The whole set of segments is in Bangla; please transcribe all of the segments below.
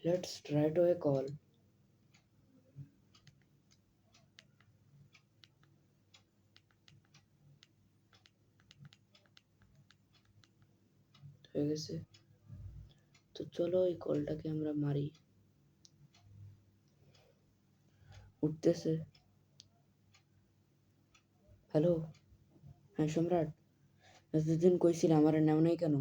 Let's try to a call. হয়ে গেছে। তো চলো এই কলটাকে আমরা মারি। উঠতেছে। হ্যালো। হ্যাঁ সম্রাট, এতদিন কইছিলে আমার নেও নাই কেন?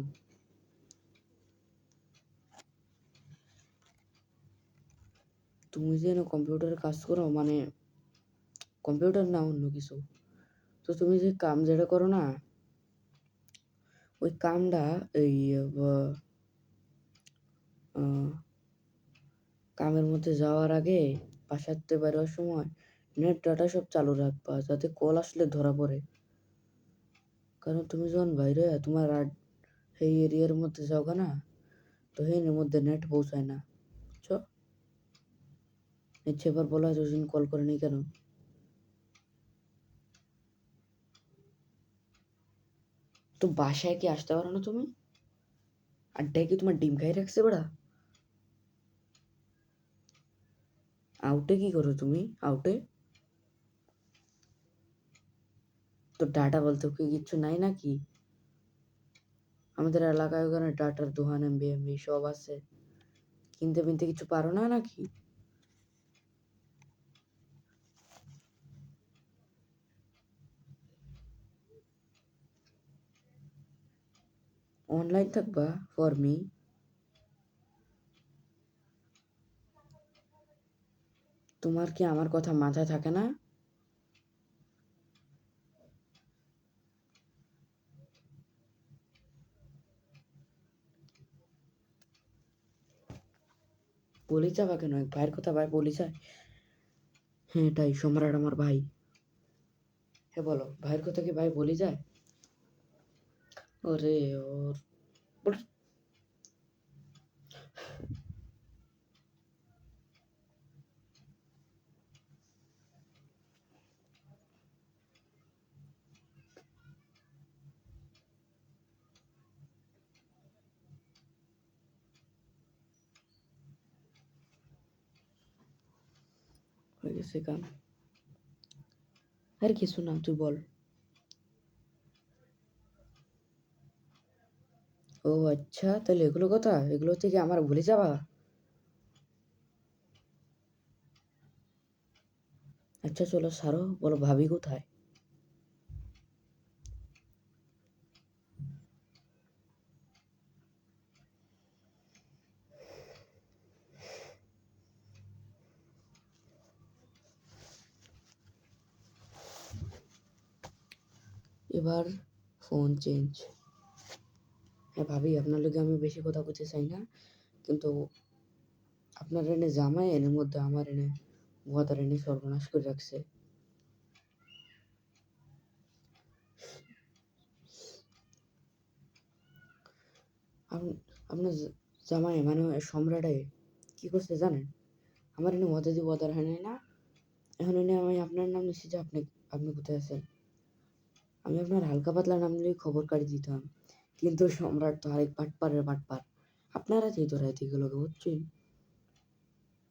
তুমি যে কম্পিউটারে কাজ করো, মানে কম্পিউটার না অন্য কিছু, তো তুমি যে কাম যেটা করো না, ওই কামটা এই কামের মধ্যে যাওয়ার আগে বাসাতে বেরোয়ার সময় নেট ডাটা সব চালু রাখবা, যাতে কল আসলে ধরা পড়ে। কারণ তুমি যখন বাইরে তোমার আর সেই এরিয়ার মধ্যে যাও না, তো সেই মধ্যে নেট পৌঁছায় না, বুঝছো? ইচ্ছে এবার বলো এতদিন কল করেনি কেন? তো বাসায় কি আসতে পারো না তুমি? আড্ডায় কি তোমার ডিম খাই রাখছে বেড়া? আউটে কি করো তুমি? আউটে তো ডাটা বলতে কি কিচ্ছু নাই নাকি? আমাদের এলাকায় ওখানে ডাটার দোকান এমবি এমবি সব আছে, কিনতে কিনতে কিছু পারো না নাকি? অনলাইন থাকবা ফর মি? তোমার কি আমার কথা মাথায় থাকে না? বলি যাবা কেন? এক ভাইয়ের কথা ভাই বলি যায়? হ্যাঁ এটাই সম্রাট আমার ভাই। হ্যাঁ বলো, ভাইয়ের কথা কি ভাই বলি যায়? ওরে ওর বল- হয়ে গেছে কাম। আর কিছু না, তুই বল। ও আচ্ছা, তাহলে এগুলো কথা, এগুলো থেকে আমার ভুলে যাবা? আচ্ছা চলো সারো, বলো ভাবি কোথায়? এবার ফোন চেঞ্জ। হ্যাঁ ভাবি, আপনার লগে আমি বেশি কথা বলতে চাই না, কিন্তু আপনার এনে জামাই এনের মধ্যে আমার এনে ওয়াদার এনে সর্বনাশ করে রাখছে। আপনার জামাই মানে সম্রাটে কি করছে জানেন? আমার এনে ওয়াদা দিয়ে ওয়াদার হয় না। এখন এনে আমি আপনার নাম নিচ্ছি যে আপনি, আপনি কোথায় আছেন? আমি আপনার হালকা পাতলা নাম নিয়ে খবর কাটি দিতাম, কিন্তু সম্রাট তো আরেক বাটপারের বাটপার। আপনারা যেই ধরাই এগুলোকে বুঝছেন,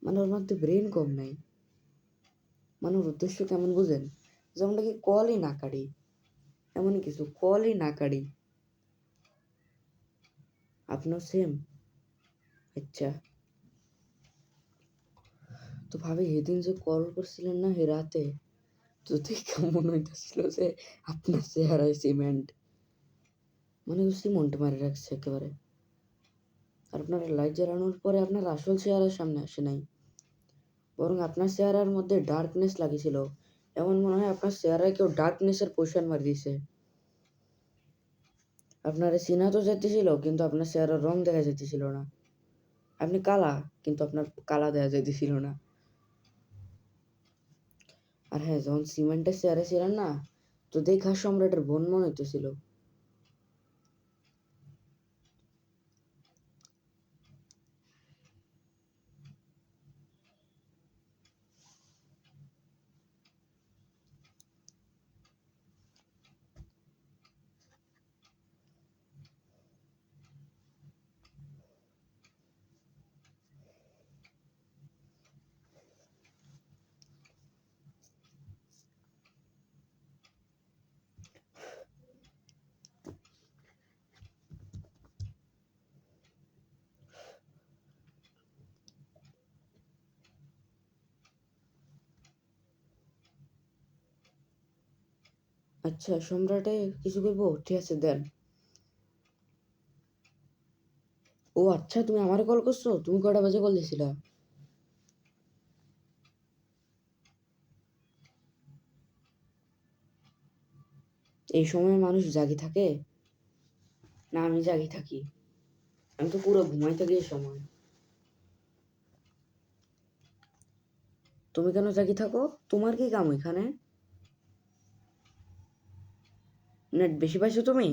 মানে ওর মধ্যে ব্রেন কম নাই। মানে ওর উদ্দেশ্য কেমন বুঝেন? যেমন নাকি কলই না কাটি, এমন কিছু কলই না কাটি। আপনার সেম? আচ্ছা। তো ভাবি সেদিন যে কল করছিলেন না হে রাতে, তো দেখে মনে হইতেছিল যে আপনার চেহারায় সিমেন্ট, মানে সিমেন্ট মারি রাখছে একেবারে। আর আপনার লাইট জ্বালানোর পরে আপনার আসল চেহারা সামনে আসে নাই, বরং আপনার চেহারার মধ্যে ডার্কনেস লাগিয়েছিল। এমন মনে হয় আপনার চেহারায় কেউ ডার্কনেসের পোশন মারি দিয়েছে। আপনার চিনা তো যেতেছিল, কিন্তু আপনার চেহারার রং দেখা যেতেছিল না। আপনি কালা, কিন্তু আপনার কালা দেখা যেতেছিল না। আর হ্যাঁ, যখন সিমেন্টের চেহারা ছিলেন না, তো দেখা সম্রাটের বোন মনে হইতেছিল। আচ্ছা সম্রাটে কিছু কইবো, ঠিক আছে দেন। ও আচ্ছা, তুমি আমারে কল করছো? তুমি কয়টা বাজে কল দিছিলা? এই সময় মানুষ জাগি থাকে? না আমি জাগি থাকি? আমি তো পুরো ঘুমাই থাকি এই সময়। তুমি কেন জাগি থাকো? তোমার কি কাম এখানে? নেট বেশি পাইছো তুমি?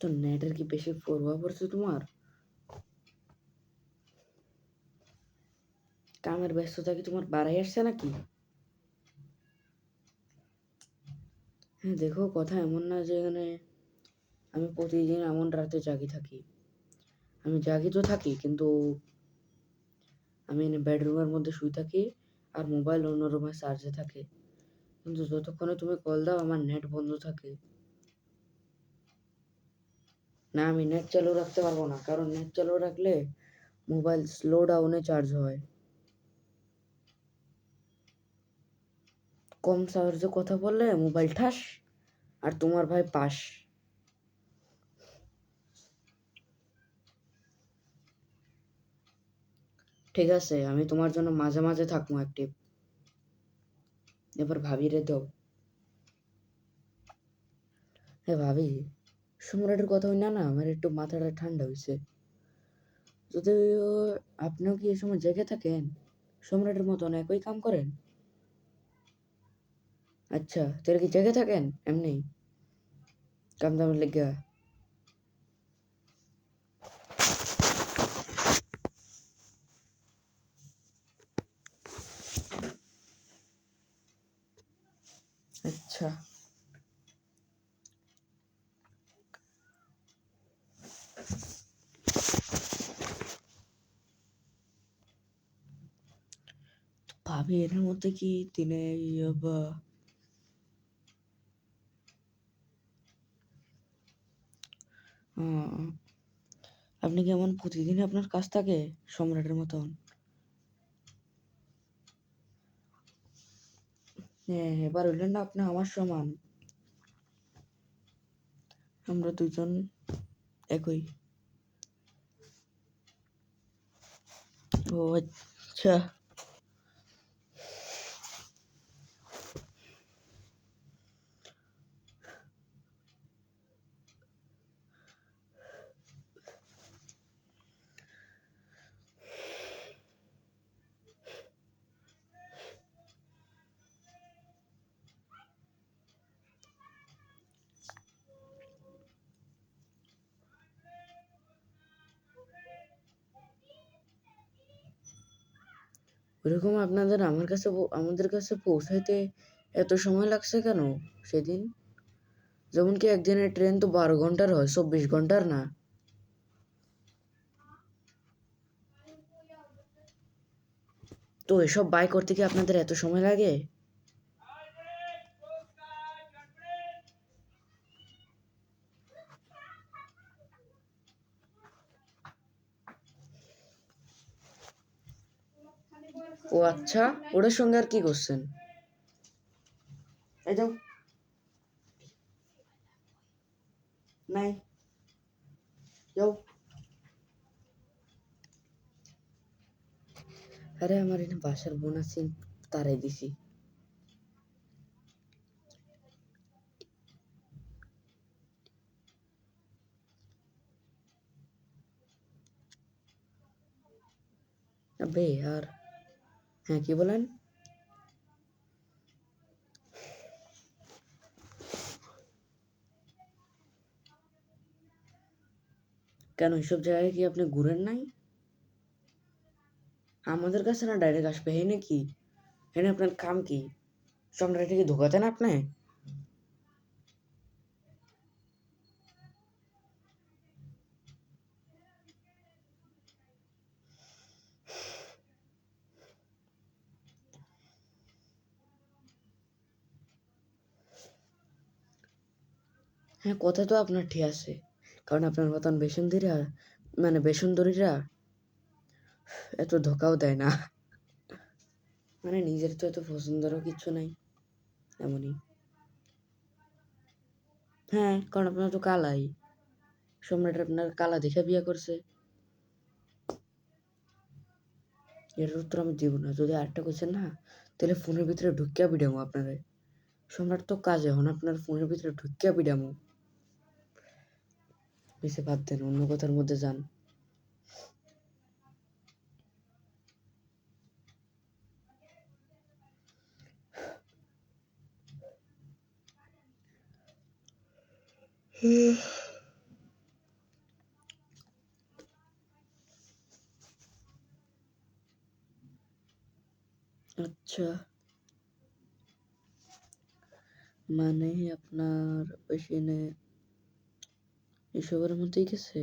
তো নেটের কি বেশি প্রভাব পড়ছে তোমার? কামের ব্যস্ততা কি তোমার বাড়াই আসছে নাকি? হ্যাঁ দেখো, কথা এমন না যে এখানে আমি প্রতিদিন এমন রাতে জাগি থাকি। আমি জাগি তো থাকি, কিন্তু আমি এনে বেডরুমের মধ্যে শুই থাকি আর মোবাইল অন্য রুমে চার্জে থাকে। কিন্তু যতক্ষণে তুমি কল দাও আমার নেট বন্ধ থাকে। না আমি নেট চালু রাখতে পারবো না, কারণ নেট চালু রাখলে মোবাইল স্লো ডাউনে চার্জ হয়। কম চার্জে কথা বললে মোবাইল ঠাস, আর তোমার ভাই পাস। ঠিক আছে, আমি তোমার জন্য মাঝে মাঝে থাকবো অ্যাক্টিভ। এবার ভাবি রে দাও। হ্যাঁ ভাবি, সম্রাটের কথা হই না, আমার একটু মাথাটা ঠান্ডা হয়েছে। যদি আপনিও কি এই সময় জেগে থাকেন, সম্রাটের মতন একই কাম করেন? আচ্ছা তাহলে কি জেগে থাকেন এমনি কাম দামের লেগা? আচ্ছা ভাবি, এর মধ্যে কি দিনে বা আপনি কি এমন প্রতিদিন আপনার কাজ থাকে সম্রাটের মতন? হ্যাঁ এবার হইলেন না আপনি আমার সমান। আমরা দুজন একই। ও আচ্ছা। ওরকম আপনাদের আমাদের কাছে পৌঁছাইতে এত সময় লাগছে কেন সেদিন? যেমন কি একদিনের ট্রেন তো 12 ঘন্টার হয়, 24 ঘন্টার না। তো এসব বাই করতে কি আপনাদের এত সময় লাগে? ও আচ্ছা, ওটার সঙ্গে আর কি করছেন? এই যাও। নাই, যাও। আরে আমার এখানে বাসার বোন আছে, তারাই দিছি। আবে আর হ্যাঁ কি বলেন? কেন এসব জায়গায় কি আপনি ঘুরেন নাই? আমাদের কাছে না ডাইরেক্ট আসবে হে নাকি? হেনে আপনার কাম কি? সম্রাটকে কি ধোকা দেন আপনি? হ্যাঁ, কথা তো আপনার ঠিক আছে, কারণ আপনার মতন বেসুন্দরীরা এত ধোকাও দেয় না। মানে নিজের তো এত পছন্দেরও কিছু নাই, এমনই। হ্যাঁ, কারণ আপনার তো কালাই, সম্রাট আপনার কালা দেখে বিয়ে করছে। এর উত্তর আমি দিব না। যদি আরেকটা কোয়েশ্চেন না, তাহলে ফোনের ভিতরে ঢুকিয়া পিডামো আপনারে। সম্রাট তো কাজে হন, আপনার ফোনের ভিতরে ঢুকিয়া পিডামো। বেশি বাদ দেন, অন্য কথার মধ্যে যান। আচ্ছা, মানে আপনার পেশেন্টে এসবের মধ্যেই গেছে।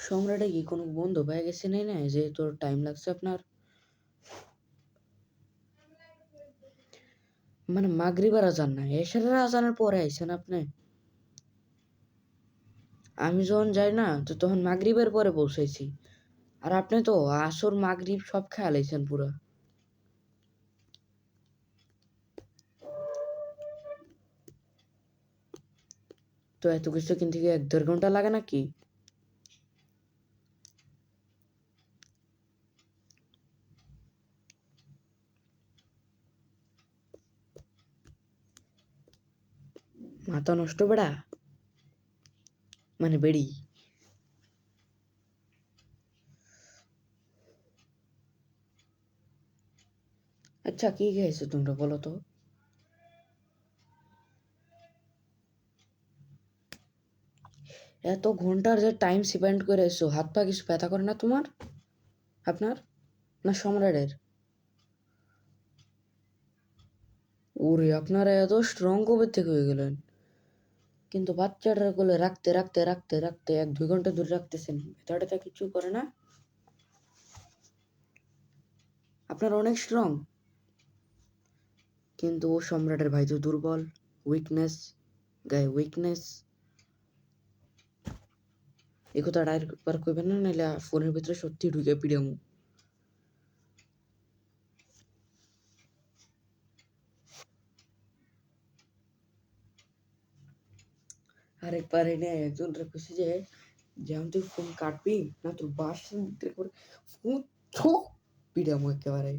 সম্রাটে কি কোনো বন্ধু পেয়ে গেছে নাই না, যে তোর টাইম লাগছে আপনার? মানে মাগরিবার আজান না, এশারের আজানের পরে আইছেন আপনি? আমি যখন যাই না, তো তখন মাগরিবের পরে পৌঁছাইছি। আর আপনি তো আসর মাগরিব সব খেয়াল আইছেন পুরা। তো এত কিছু কিনতে গিয়ে 1-1.5 ঘন্টা লাগে নাকি? মাথা নষ্ট বেড়া, মানে বেড়ি। আচ্ছা, কি খেয়েছো তোমরা বলো তো? এত ঘন্টার যে টাইম স্পেন্ড করে এসো, হাত পা কিছু ব্যথা করে না তোমার, আপনার, না সম্রাটের? ওরে, আপনারা এত স্ট্রং কবে থেকে হয়ে গেলেন? কিন্তু বাচ্চাটার কোলে রাখতে রাখতে রাখতে রাখতে 1-2 ঘন্টা ধরে রাখতেছেন, ব্যথা কিছু করে না? আপনার অনেক স্ট্রং, কিন্তু ও সম্রাটের ভাই তো দুর্বল, উইকনেস, গায়ে উইকনেস। এই কথাটা আরেকবার কইবেন না, নাহলে ফোনের ভিতরে সত্যি ঢুকে পিড়ামু। আরেকবার এনে একজন কইছে যে, যেমন তুই ফোন কাটবি না, তোর বাসার ভিতরে করে ফোন পিড়ামু একেবারে।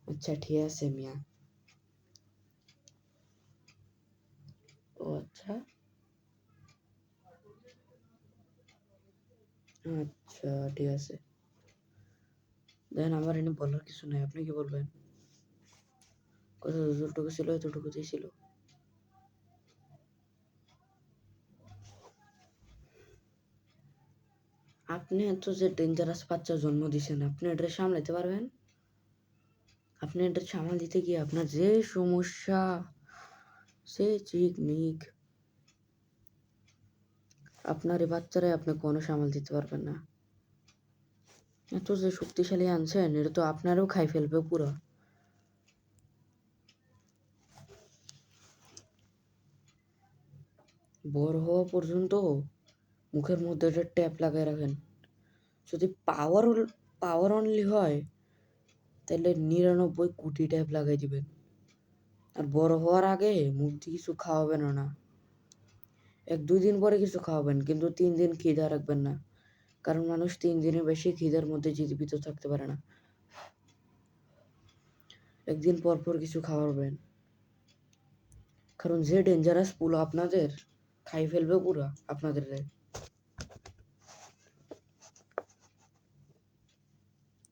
আচ্ছা, ঠিক আছে মিয়া। ও আচ্ছা, আচ্ছা ঠিক আছে। দেন আমার এনে বলার কিছু নাই, আপনি কি বলবেন? কথা যতটুকু ছিল এতটুকুতেই ছিল। আপনি এত যে ডেঞ্জারাস বাচ্চা জন্ম দিছেন, আপনি এটা সামলাতে পারবেন? আপনি এটা সামাল দিতে গিয়ে আপনার যে সমস্যা, সে চিক মিক, আপনার এই বাচ্চারাই আপনি কোনো সামাল দিতে পারবেন না। এত যে শক্তিশালী আনছেন, এটা তো আপনারও খাই ফেলবে পুরো। বড় হওয়া পর্যন্ত মুখের মধ্যে একটা ট্যাপ লাগাই রাখেন। যদি পাওয়ার অনলি হয়, তাহলে 99 কোটি ট্যাপ লাগাই দিবেন। আর বড় হওয়ার আগে মুখ দিয়ে কিছু খাওয়াবেন না। 1-2 দিন পরে কিছু খাওয়াবেন, কিন্তু 3 দিন খিদা রাখবেন না, কারণ মানুষ 3 দিনের বেশি খিদার মধ্যে জীবিত থাকতে পারে না। 1 দিন পর পর কিছু খাওয়াবেন, কারণ যে ডেঞ্জারাস পুলো আপনাদের খাই ফেলবে পুরা আপনাদের।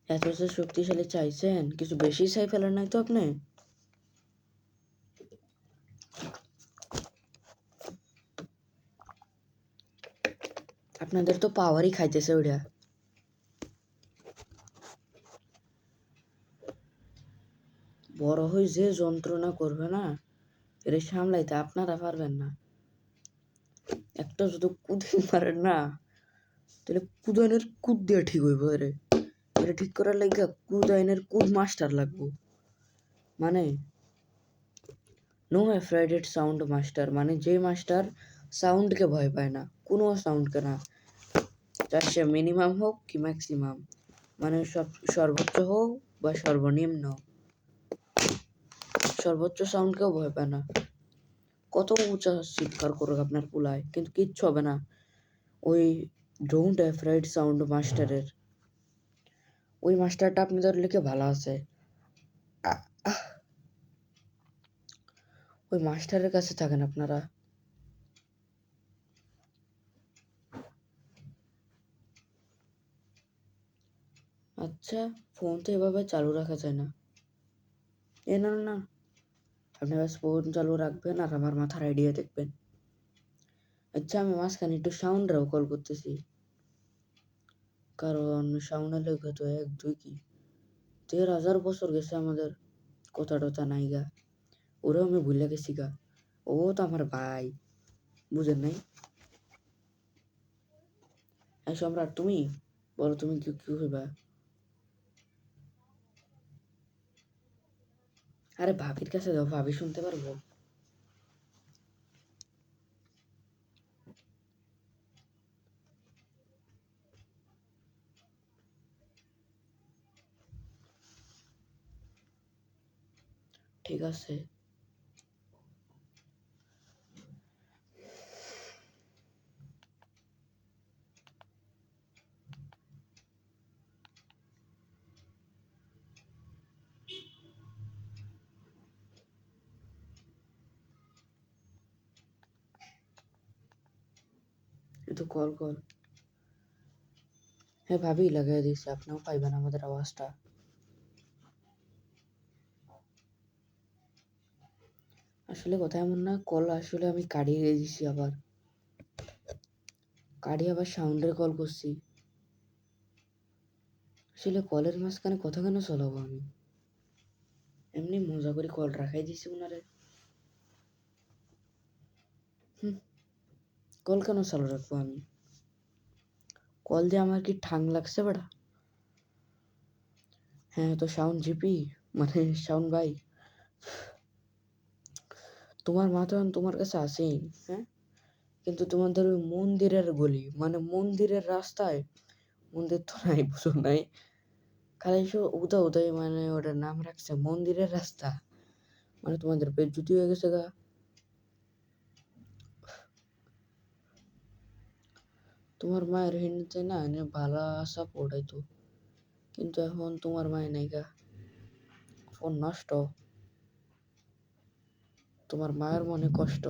এত যে শক্তিশালী চাইছেন, কিছু বেশি চাই ফেলেন নাই তো আপনি? আপনাদের তো পাওয়ারই খাইতেছে ওইটা। বড় হয়ে যে যন্ত্রণা করবে না, এটা সামলাইতে আপনারা পারবেন না। একটা যদি কুদিন পারেন না, তাহলে কুদানের কুদ দিয়ে ঠিক হইব। এটা ঠিক করার লাগে কুদাইনের কুদ মাস্টার লাগবো। মানে নো অ্যাফ্রেডেড সাউন্ড মাস্টার মানে যে মাস্টার সাউন্ডকে ভয় পায় না, কোনো সাউন্ডকে না, চাই সে মিনিমাম হোক কি ম্যাক্সিমাম, মানে সর্বোচ্চ হোক বা সর্বনিম্ন, সর্বোচ্চ সাউন্ডকেও ভয় পায় না। কত উঁচা চিৎকার করুক আপনার পুলায়, কিন্তু কিচ্ছু হবে না ওই ডোন্ট অ্যাফ্রেড সাউন্ড মাস্টারের। ওই মাস্টারটা আপনাদের লিখে ভালো আছে, ওই মাস্টারের কাছে থাকেন আপনারা। আচ্ছা, ফোন তো এভাবে চালু রাখা যায় না। না না না, আপনি বাস ফোন চালু রাখবেন আর আমার মাথার আইডিয়া দেখবেন। আচ্ছা, আমি মাঝখানে একটু সাউন্ডরাও কল করতেছি, কারণ সাউন্ডের লেগে তো 1 2 কি 13,000 বছর গেছে আমাদের, কথা টথা নাই গা, ওরাও আমি ভুলে গেছি গা। ও তো আমার ভাই, বুঝেন নাই? হ্যাঁ সম্রাট, তুমি বলো, তুমি কি কি হইবা? আরে ভাবির কাছে দাও, ভাবি শুনতে পারবো। ঠিক আছে। একটু কল কল। হ্যাঁ ভাবি লাগাই দিয়েছে, আপনিও পাইবেন আমাদের আওয়াজটা। আসলে কথা এমন না, কল আসলে আমি কাটিয়ে দিয়েছি, আবার কাটিয়ে আবার সাউন্ডের কল করছি। আসলে কলের মাঝখানে কথা কেন চালাবো আমি, এমনি মজা করে কল রাখাই দিছি ওনারে। কল কেন চালু রাখবো আমি? কল দিয়ে আমার কি ঠাং লাগছে বেটা? হ্যাঁ তো সাউন্ড জিপি, মানে সাউন্ড ভাই, তোমার মা তো এখন তোমার কাছে আসেই, হ্যাঁ, কিন্তু তোমাদের ওই মন্দিরের গলি, মানে মন্দিরের রাস্তায়, মন্দির তো নাই, বুঝো নাই, খালি উদা উদয়, মানে ওটার নাম রাখছে মন্দিরের রাস্তা, মানে তোমাদের বেজ্জুতি হয়ে গেছে গা। তোমার মায়ের হিন্দিতে না এনে ভালো সাপোর্ট হইতো, কিন্তু এখন তোমার মায়ের নাই গা, ফোন নষ্ট, তোমার মায়ের মনে কষ্ট।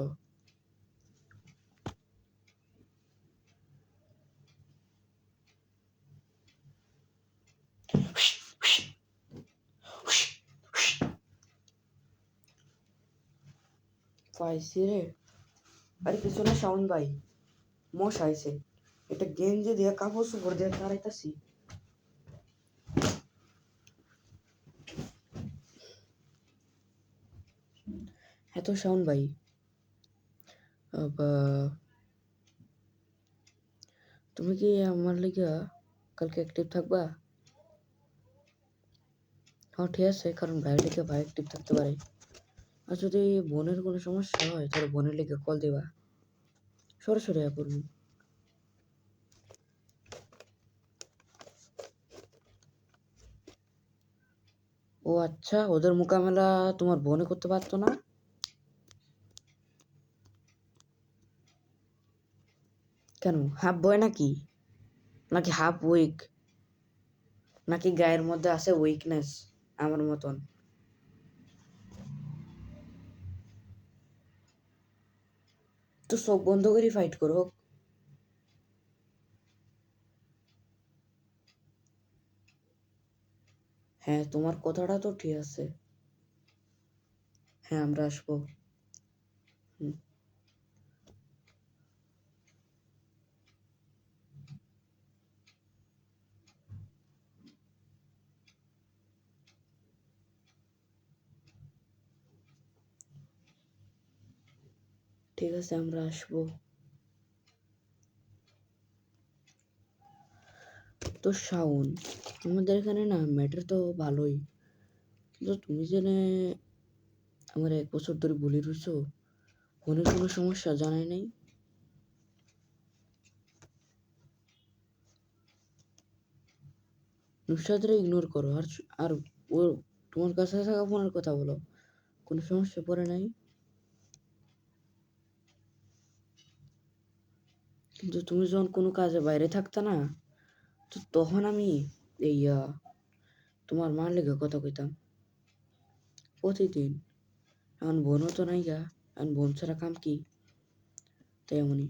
পাইছি রে। আরে পিছনে সাউন্ড ভাই, মশা আইছে, এটা গেঞ্জি দিয়ে কাপড় চোপড় দিয়ে তাড়াইতাছি। এত সাউন্ড ভাই, তুমি কি আমার লিগা কালকে অ্যাক্টিভ থাকবা? হ্যাঁ ঠিক আছে, কারণ ভাইয়ের লিগে ভাই অ্যাক্টিভ থাকতে পারে। আর যদি বোনের কোনো সমস্যা হয় তাহলে বোনের লিগে কল দিবা, সরাসরি করুন। ও আচ্ছা, ওদের মোকাবেলা তোমার বোনে করতে পারতো না? কেন, হাফ বয় নাকি, নাকি হাফ উইক, নাকি গায়ের মধ্যে আছে উইকনেস আমার মতন? তো চোখ বন্ধ করে ফাইট করো। হ্যাঁ তোমার কথাটা তো ঠিক আছে। হ্যাঁ আমরা আসবো। হুম, ঠিক আছে আমরা আসবো। তো সাউন্ড, আমাদের এখানে না ম্যাটার তো ভালোই, কিন্তু তুমি জেনে আমার 1 বছর ধরে বলে রইছো, ফোনের কোনো সমস্যা জানাই নাই? নুসরাতরে ইগনোর করো আর ও তোমার কাছে থাকা ফোনের কথা বলো। কোনো সমস্যা পড়ে নাই? কিন্তু তুমি যখন কোনো কাজে বাইরে থাকতা না, তো তখন আমি এই তোমার মার লেগে কথা কইতাম প্রতিদিন। এখন বোনও তো নাই গা, এখন বোন ছাড়া কাম কি? তাই এমনই।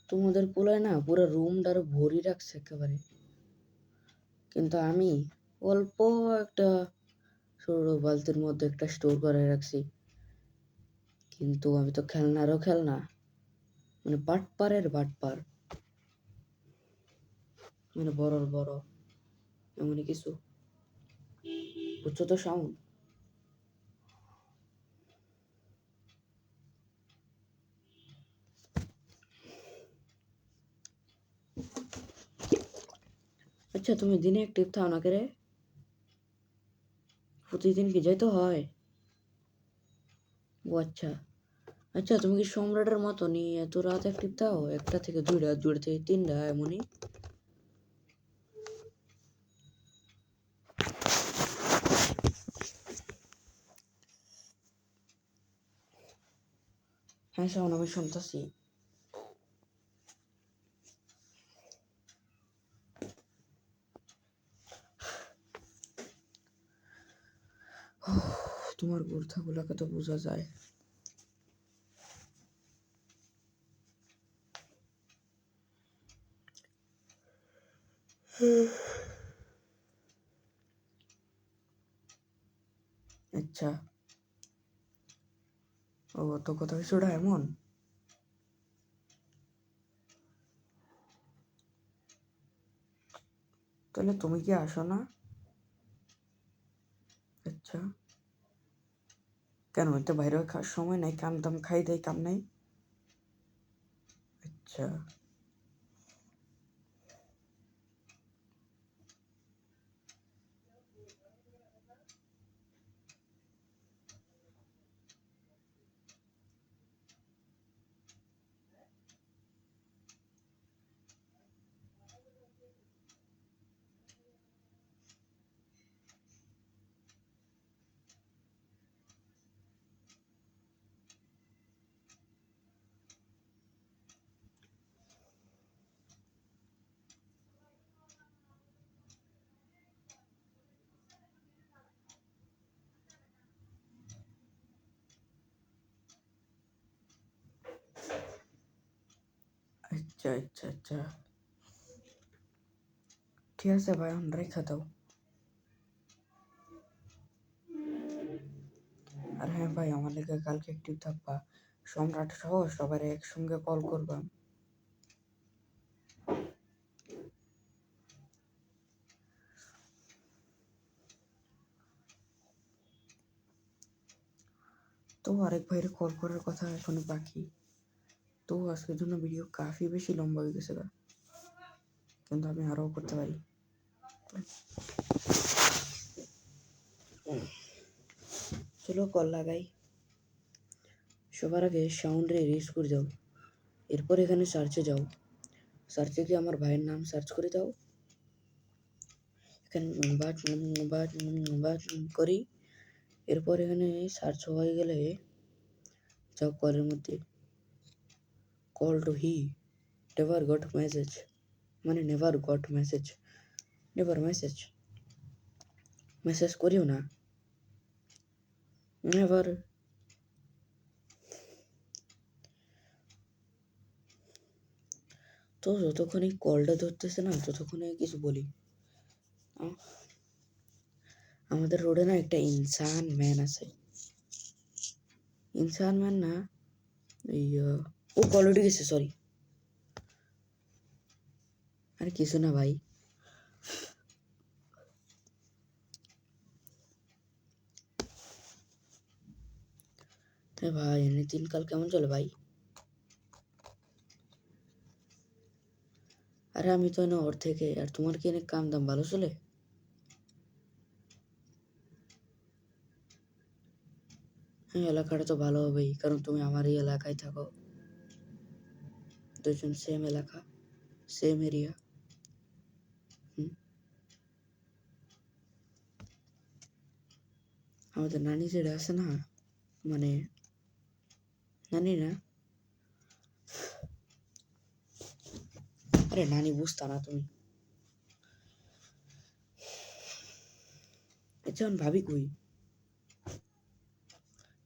তোমাদের পোলায় না পুরো রুমটারে ভরি রাখছে একেবারে। কিন্তু আমি অল্প একটা ছোট বালতির মধ্যে একটা স্টোর করে রাখছি। কিন্তু আমি তো খেলনারও খেলনা, মানে বাটপারের বাটপার, মানে বড়র বড় এমনই কিছু। বুঝছো তো সাউন্ড? আচ্ছা তুমি দিনে অ্যাক্টিভ থাও না রে? প্রতিদিন কি যাইতে হয়? ও আচ্ছা। আচ্ছা তুমি কি সম্রাটের মতনই এত রাত অ্যাক্টিভ থাও? 1টা থেকে 2টা, 2টা থেকে 3টা এমনই? হ্যাঁ শাওন, আমি শুনতাছি। তোমার কথাগুলোকে তো বোঝা যায়। আচ্ছা, ও তো কথা কিছুটা এমন। তাহলে তুমি কি আসো না? আচ্ছা, কেন এতে বাইরে খাওয়ার সময় নাই? কাম দাম খাই দেয়, কাম নাই? আচ্ছা আচ্ছা আচ্ছা আচ্ছা, ঠিক আছে ভাই, এখন রেখে দাও। আর হ্যাঁ ভাই, আমার লেগে কালকে অ্যাক্টিভ থাকবা। সম্রাট সহ সবার একসঙ্গে কল করবা। তো আরেক ভাইয়ের কল করার কথা এখনো বাকি। তো আজকের জন্য ভিডিও কাফি বেশি লম্বা হয়ে গেছে গা, কিন্তু আমি আরও করতে পারি। চলো কল লাগাই। সবার আগে সাউন্ডে রিস করে যাও, এরপর এখানে সার্চে যাও। সার্চে গিয়ে আমার ভাইয়ের নাম সার্চ করে দাও। এখানে বাট করি। এরপর এখানে সার্চ হয়ে গেলে যাও কলের মধ্যে, call to he never got message, মানে never got message, never message, message করিও না, নেভার। তো যতক্ষণ এই কলটা ধরতেছে না, ততক্ষণে কিছু বলি। আমাদের রোডে না একটা ইনসান ম্যান আছে। ইনসান ম্যান না, এই ও কল উঠে গেছে, সরি। আরে কিছু না ভাই। ভাই এনে দিনকাল কেমন চলে ভাই? আরে আমি তো এনে ওর থেকে, আর তোমার কি এনে কাম দাম ভালো চলে? হ্যাঁ, এলাকাটা তো ভালো হবেই, কারণ তুমি আমার এই এলাকায় থাকো। দুজন সেম এলাকা, সেম এরিয়া। আমাদের নানি যেটা আছে না, মানে নানি না, আরে নানি বুঝতা না তুমি। যেমন ভাবি কই,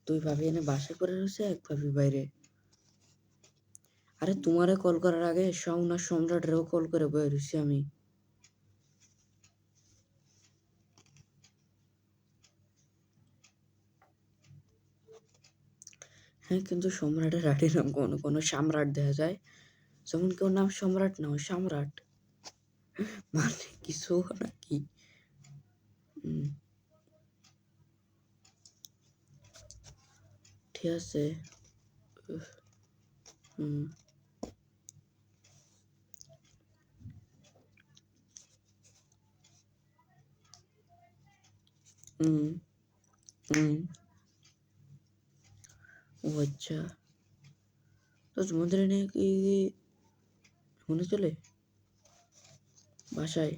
তুই ভাবি এনে বাসে করে রয়েছে, এক ভাবি বাইরে। আরে তোমারে কল করার আগে শাওন আর সম্রাটেরও কল করে বয়ে রয়েছি আমি। হ্যাঁ, কিন্তু সম্রাটের আটির নাম কোনো কোনো সম্রাট দেখা যায়, যেমন কেউ নাম সম্রাট না, ওই সম্রাট মানে কিছু নাকি। ঠিক আছে। হুম হুম হুম। ও আচ্ছা, তো তোমাদের এনে কি মনে চলে বাসায়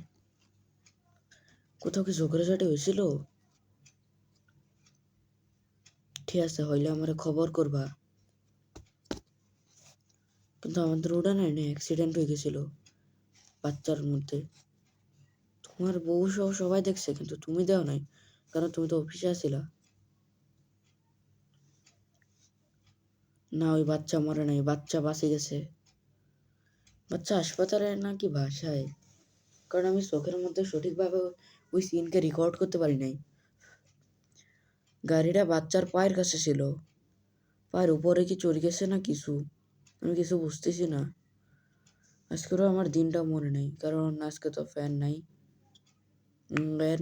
কোথাও কি ঝগড়াঝাটি হয়েছিল? ঠিক আছে, হইলে আমার খবর করবা। কিন্তু আমাদের উড়ানে না অ্যাক্সিডেন্ট হয়ে গেছিল বাচ্চার মধ্যে। তোমার বউ সহ সবাই দেখছে, কিন্তু তুমি দেও নাই, কারণ তুমি তো অফিসে আছিলা। না, ওই বাচ্চা মরে নাই, বাচ্চা বাঁচে গেছে। বাচ্চা হাসপাতালে নাকি বাসায়, কারণ আমি চোখের মধ্যে সঠিকভাবে ওই সিনকে রেকর্ড করতে পারি নাই। গাড়িটা বাচ্চার পায়ের কাছে ছিল, পায়ের উপরে কি চলে গেছে না কিছু, আমি কিছু বুঝতেছি না। আজকেরও আমার দিনটা মনে নেই, কারণ আজকে তো ফ্যান নাই। ফ্যান,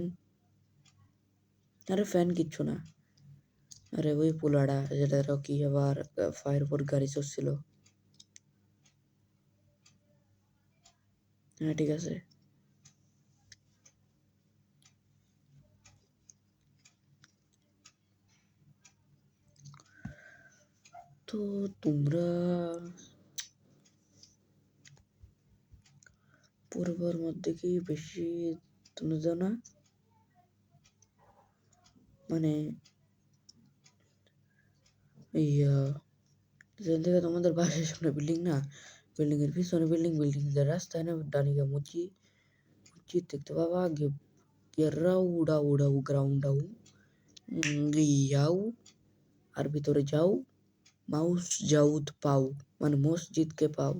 আরে ফ্যান কিচ্ছু না। আরে ওই পোলাটা যেটা রকি আবার ফায়ার উপর গাড়ি চড়ছিল। হ্যাঁ ঠিক আছে। তো তোমরা পূর্বর মধ্যে কি বেশি তুমি যাও না, মানে যেখান থেকে তোমাদের বাসার সামনে বিল্ডিং না, বিল্ডিং এর পিছনে বিল্ডিং, বিল্ডিং এর রাস্তায় না ডানিকা মুচি মুচি দেখতে পাবা। গেরাও উড়াও উড়াও গ্রাউন্ডাও ইয়াও, আর ভিতরে যাও, মাউস জাউদ পাও, মানে মসজিদকে পাও।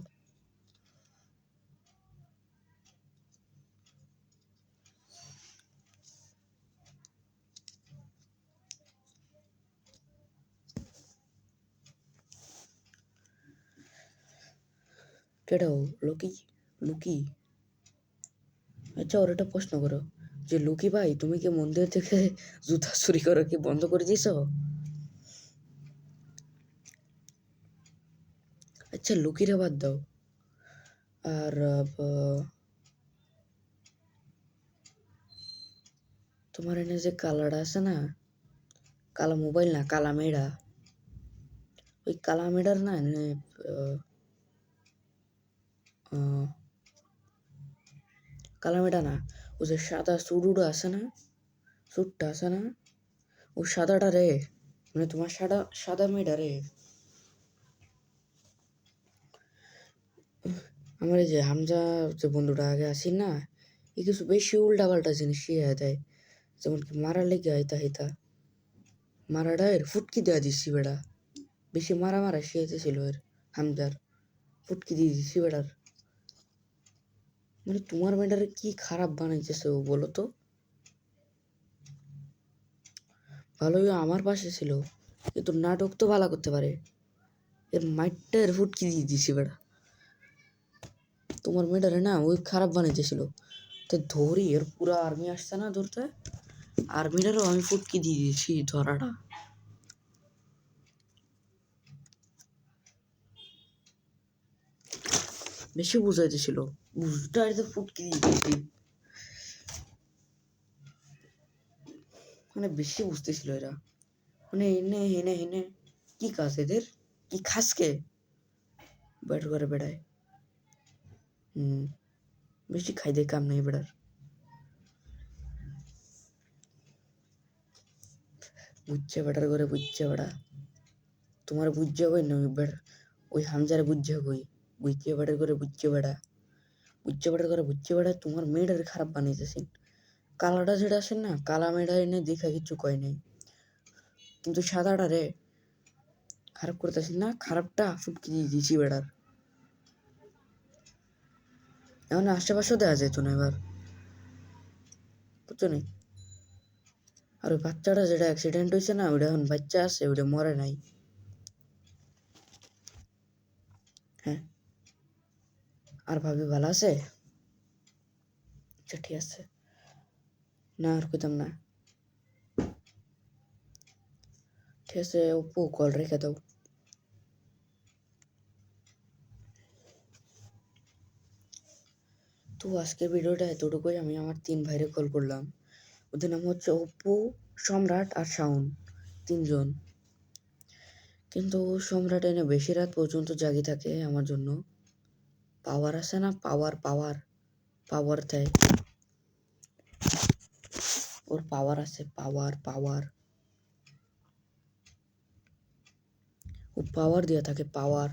কেটাও লুকি, লুকি। আচ্ছা, ওর একটা প্রশ্ন করো, যে লুকি ভাই তুমি কি মন্দির থেকে জুতা চুরি করা কি বন্ধ করে দিয়েছ? আচ্ছা, লুকিরে বাদ দাও, আর তোমার এনে যে কালাটা আছে না, কালা মোবাইল না, কালা মেয়েটা, ওই কালা মেয়েটার না এনে কালা মেয়েটা না, ও যে সাদা সুটুটা আছে না, স্যুটটা আছে না, ও সাদাটা রে, মানে তোমার সাদা সাদা মেয়েটা রে। আমার এই যে হামজা যে বন্ধুটা আগে আসি না, এ কিছু বেশি উল্টা পাল্টা জিনিস শিখাই দেয়, যেমন কি মারা লেগে আইতা হিতা, মারাটা এর ফুটকি দেওয়া দিচ্ছি বেড়া, বেশি মারা মারা শিখাইতেছিল এর, হামজার ফুটকি দিয়ে দিচ্ছি বেড়ার। মানে তোমার মেয়েটারে কি খারাপ বানাইতেছে ও, বলো তো। ভালোই আমার পাশে ছিল, কিন্তু নাটক তো ভালো করতে পারে, এর মাইটটা এর ফুটকি দিয়ে দিছি বেড়া। তোমার মেয়েটারে না ওই খারাপ বানাইতেছিল, তো ধরি এর পুরো আর্মি আসছে না ধরতে, আর্মিটারও আমি ফুটকি দিয়ে দিয়েছি ধরাটা। বেশি বুঝাইতেছিল, বুঝটা তো ফুটকি দিয়েছি, মানে বেশি বুঝতেছিল এরা, মানে এনে হেনে হেনে কি কাজ এদের, কি খাসকে বের করে বেড়ায়। বেশি খাইতে কাম নেই বেড়ার। বুঝছে বেটার করে, বুঝছে বেড়া, তোমার বুঝছে কই না বেড়া, ওই হামজারে বুঝছে কই, বুঝছে বেটার করে, বুঝছে বেড়া, বুঝছে বেটার করে, বুঝছে বেড়া, তোমার মেয়েটার খারাপ বানাইতেছেন। কালাটা যেটা আছেন না, কালা মেয়েটা এনে দেখা কিছু কয় নাই, কিন্তু সাদাটা রে খারাপ করতেছেন না, খারাপটা ফুটকি দিয়ে দিছি বেড়ার। এখন আশেপাশেও দেওয়া যেত না এবার, বুঝছো নি। আর ওই বাচ্চাটা যেটা অ্যাক্সিডেন্ট হয়েছে না, ওটা এখন বাচ্চা আছে, ওটা মরে নাই। হ্যাঁ, আর ভাবি ভালো আছে? আচ্ছা ঠিক আছে, না আর কইতাম না, ঠিক আছে অপু কল রেখে দাও। তো আজকের ভিডিওটা এতটুকুই। আমি আমার 3 ভাইরে কল করলাম, ওদের নাম হচ্ছে অপু, সম্রাট আর শাওন, 3 জন। কিন্তু সম্রাট এনে বেশি রাত পর্যন্ত জাগি থাকে আমার জন্য, পাওয়ার আছে না, পাওয়ার পাওয়ার পাওয়ার দেয়, ওর পাওয়ার আছে, পাওয়ার পাওয়ার, ও পাওয়ার দিয়ে থাকে, পাওয়ার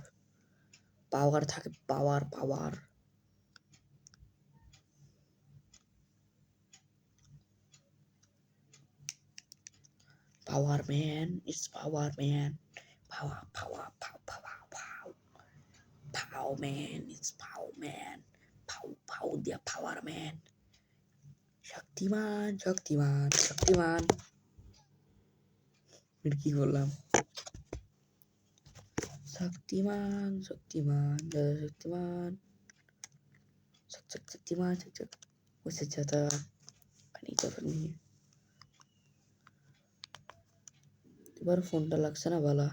পাওয়ার থাকে, পাওয়ার পাওয়ার। Power man, it's power man. Power, power, power, power, power. Power man, it's power man. Power, power, dia power man. শক্তিমান শক্তিমান শক্তিমান, এটা কি বললাম? শক্তিমান শক্তিমান শক্তিমান শক্তিমান उससे ज्यादा পানি যাবে নি। এবার ফোনটা লাগছে না বালা।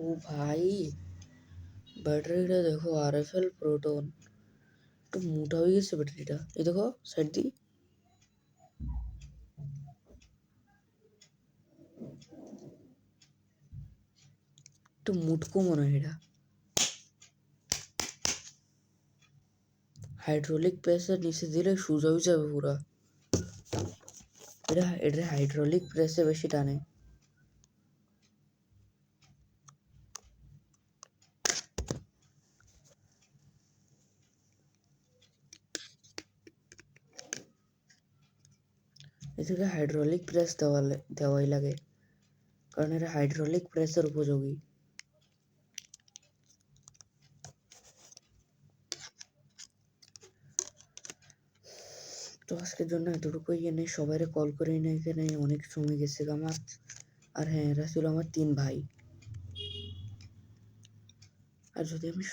ও ভাই, ব্যাটারিটা দেখো, RFL প্রোটন, একটু মোটা হয়ে গেছে ব্যাটারিটা, এই দেখো সাইড দিয়ে, একটু মুটকো মনে হয়। এটা হাইড্রোলিক প্রেসের নিচে দিলে সোজা হয়ে যাবে পুরা, এটা হাইড্রোলিক প্রেসে বেশি টানে। এদিকে হাইড্রোলিক প্রেস দেওয়াই লাগে, কারণ এটা হাইড্রোলিক প্রেসের উপযোগী। তো আজকের জন্য এতটুকুই, এনে সবাই কল করে না, এখানে অনেক সময় গেছে আমার। আর হ্যাঁ, এরা ছিল আমার 3 ভাই। আর যদি আমি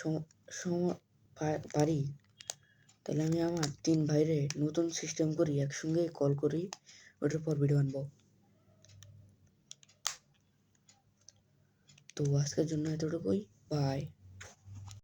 পারি, তাহলে আমি আমার 3 ভাইরে নতুন সিস্টেম করি, একসঙ্গে কল করি, ওটার পর ভিডিও আনবো। তো আজকের জন্য এতটুকুই, বাই।